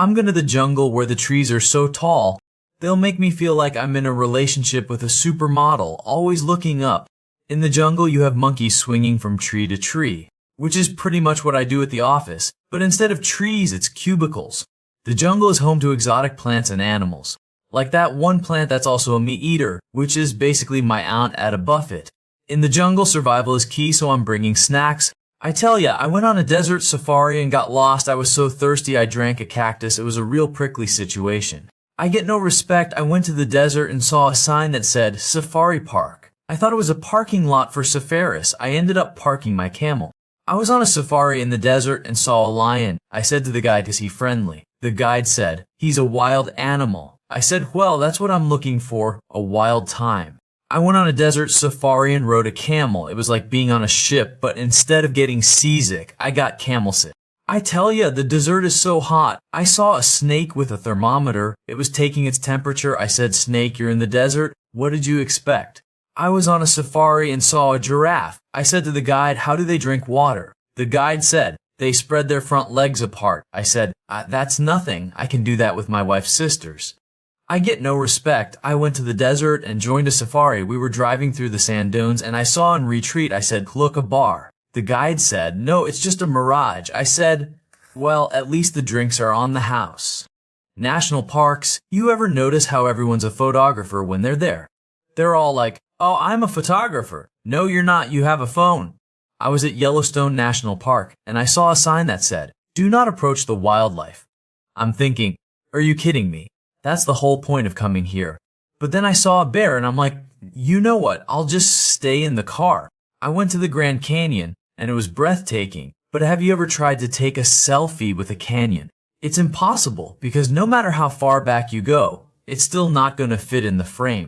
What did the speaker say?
I'm going to the jungle where the trees are so tall, they'll make me feel like I'm in a relationship with a supermodel, always looking up. In the jungle, you have monkeys swinging from tree to tree, which is pretty much what I do at the office, but instead of trees, it's cubicles. The jungle is home to exotic plants and animals, like that one plant that's also a meat eater, which is basically my aunt at a buffet. In the jungle, survival is key, so I'm bringing snacks. I tell ya, I went on a desert safari and got lost. I was so thirsty I drank a cactus. It was a real prickly situation. I get no respect. I went to the desert and saw a sign that said Safari Park. I thought it was a parking lot for safaris. I ended up parking my camel. I was on a safari in the desert and saw a lion. I said to the guide, "Is he friendly?" The guide said, "He's a wild animal." I said, "Well, that's what I'm looking for, a wild time." I went on a desert safari and rode a camel. It was like being on a ship, but instead of getting seasick, I got camel sick. I tell ya, the desert is so hot. I saw a snake with a thermometer. It was taking its temperature. I said, "Snake, you're in the desert. What did you expect?" I was on a safari and saw a giraffe. I said to the guide, "How do they drink water?" The guide said, "They spread their front legs apart." I said, "That's nothing. I can do that with my wife's sisters." I get no respect. I went to the desert and joined a safari. We were driving through the sand dunes and I saw in retreat. I said, "Look, a bar." The guide said, "No, it's just a mirage." I said, "Well, at least the drinks are on the house." National parks. You ever notice how everyone's a photographer when they're there? They're all like, "Oh, I'm a photographer." No, you're not. You have a phone. I was at Yellowstone National Park and I saw a sign that said, "Do not approach the wildlife." I'm thinking, are you kidding me? That's the whole point of coming here. But then I saw a bear and I'm like, you know what? I'll just stay in the car. I went to the Grand Canyon and it was breathtaking. But have you ever tried to take a selfie with a canyon? It's impossible because no matter how far back you go, it's still not going to fit in the frame.